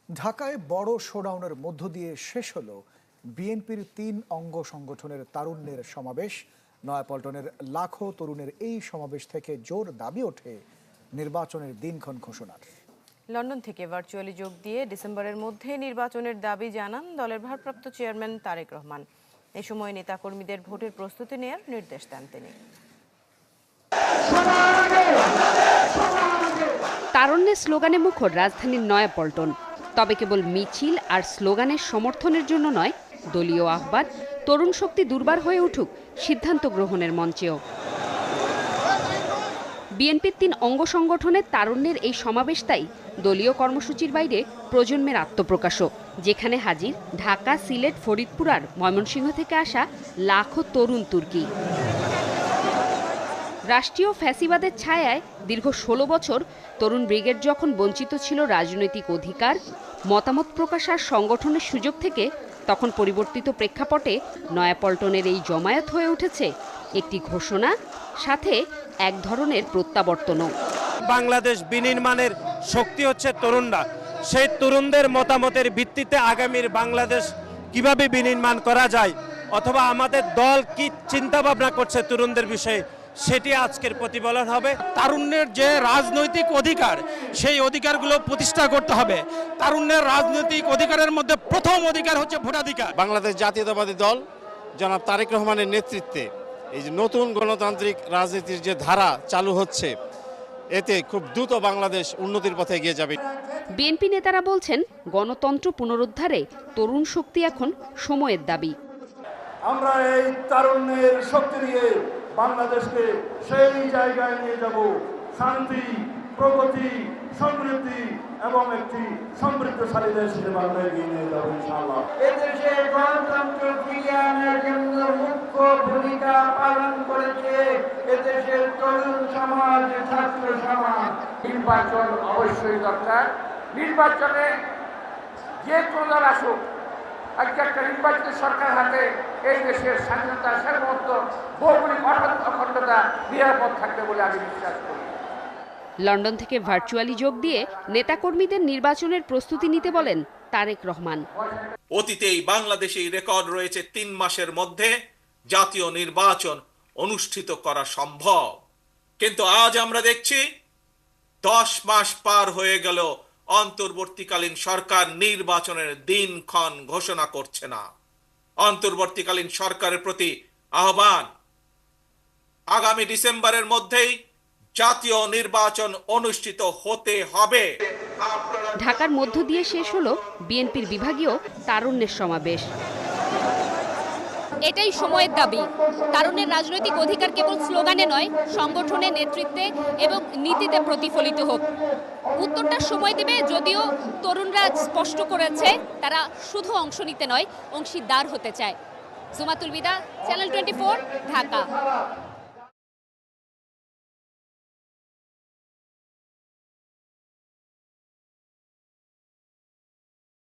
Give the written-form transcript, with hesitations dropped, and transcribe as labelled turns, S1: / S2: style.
S1: ঢাকায় বড় শোডাউনের মধ্য দিয়ে শেষ হলো বিএনপির ৩ অঙ্গ সংগঠনের তারুণ্যের সমাবেশ। নয়াপল্টনের লাখো তরুণের এই সমাবেশ থেকে জোর দাবি ওঠে নির্বাচনের দিনক্ষণ ঘোষণার।
S2: লন্ডন থেকে ভার্চুয়ালি যোগ দিয়ে ডিসেম্বরের মধ্যে নির্বাচনের দাবি জানান দলের ভারপ্রাপ্ত চেয়ারম্যান তারেক রহমান। এ সময় নেতাকর্মীদের ভোটের প্রস্তুতি নেয়ার নির্দেশ দেন তিনি।
S3: তারুণ্যের স্লোগানে মুখর রাজধানীর নয়াপল্টন। তবে কেবল মিছিল আর স্লোগানের সমর্থনের জন্য নয়, দলীয় আহ্বান তরুণ শক্তি দুর্বার হয়ে উঠুক সিদ্ধান্ত গ্রহণের মঞ্চেও। বিএনপির ৩ অঙ্গ সংগঠনের তারুণ্যের এই সমাবেশ তাই দলীয় কর্মসূচির বাইরে প্রজন্মের আত্মপ্রকাশও, যেখানে হাজির ঢাকা, সিলেট, ফরিদপুর আর ময়মনসিংহ থেকে আসা লাখো তরুণ তুর্কি। রাষ্ট্রীয় ফ্যাসিবাদের ছায়ায় দীর্ঘ ১৬ বছর তরুণ ব্রিগেড যখন বঞ্চিত ছিল রাজনৈতিক অধিকার, মতামত প্রকাশ আর সংগঠনের সুযোগ থেকে, তখন পরিবর্তিত প্রেক্ষাপটে নয়াপল্টনের এই জমায়েত হয়ে উঠেছে একটি ঘোষণা, সাথে এক ধরনের প্রত্যাবর্তনও।
S4: বাংলাদেশ বিনির্মাণের শক্তি হচ্ছে তরুণরা। সেই তরুণদের মতামতের ভিত্তিতে আগামীর বাংলাদেশ কিভাবে বিনির্মাণ করা যায়, অথবা আমাদের দল কি চিন্তা ভাবনা করছে তরুণদের বিষয়ে, সেটি আজকের প্রতিফলন হবে।
S5: তারুণ্যের যে রাজনৈতিক অধিকার, সেই অধিকারগুলো প্রতিষ্ঠা করতে হবে। তারুণ্যের রাজনৈতিক অধিকারের মধ্যে প্রথম অধিকার হচ্ছে ভোটাধিকার।
S6: বাংলাদেশ জাতীয়তাবাদী দল জনাব তারেক রহমানের নেতৃত্বে এই যে নতুন গণতান্ত্রিক রাজনীতির যে ধারা চালু হচ্ছে, এতে খুব দ্রুত বাংলাদেশ উন্নতির পথে এগিয়ে যাবে।
S3: বিএনপি নেতারা বলছেন, গণতন্ত্র পুনরুদ্ধারে তরুণ শক্তি এখন সময়ের দাবি।
S7: আমরা এই তারুণ্যের শক্তি দিয়ে বাংলাদেশকে সেই জায়গায় নিয়ে যাব, শান্তি, প্রগতি, সমৃদ্ধি এবং একটি সমৃদ্ধশালী দেশ হিসেবে আমরা এগিয়ে নিয়ে যাবো ইনশাআল্লাহ।
S8: এদেশে গণতন্ত্র ফিরিয়ে আনার জন্য মুখ্য ভূমিকা পালন করেছে এদেশের তরুণ সমাজ, ছাত্র সমাজ। নির্বাচন অবশ্যই দরকার। নির্বাচনে যে কোনো দল আসুক, একটা নির্বাচিত সরকার হাতে এই দেশের স্বাধীনতা, সার্বভৌমত্ব, ভৌগোলিক অখণ্ডতা নিরাপদ থাকবে বলে আমি বিশ্বাস করি।
S3: লন্ডন থেকে ভার্চুয়ালি যোগ দিয়ে নেতাকর্মীদের নির্বাচনের প্রস্তুতি নিতে বলেন তারেক রহমান।
S9: অতীতেই বাংলাদেশেই রেকর্ড রয়েছে ৩ মাসের মধ্যে জাতীয় নির্বাচন অনুষ্ঠিত করা সম্ভব, কিন্তু আজ আমরা দেখছি 10 মাস পার হয়ে গেল, অন্তর্বর্তীকালীন সরকার নির্বাচনের দিনক্ষণ ঘোষণা করছে না। অন্তর্বর্তীকালীন সরকারের প্রতি আহ্বান, আগামী ডিসেম্বরের মধ্যেই জাতীয় নির্বাচন অনুষ্ঠিত হতে হবে।
S3: ঢাকার মধ্য দিয়ে শেষ হলো বিএনপির বিভাগীয় তারুণ্যের সমাবেশ।
S10: এটাই সময়ের দাবি। তারুণ্যের রাজনৈতিক অধিকার কেবল স্লোগানে নয়, সংগঠনের নেতৃত্বে এবং নীতিতে প্রতিফলিত হোক। উত্তরটা সময় দেবে, যদিও তরুণরা স্পষ্ট করেছে তারা শুধু অংশ নিতে নয়, অংশীদার হতে চায়। জুমাতুল বিদা, চ্যানেল 24, ঢাকা।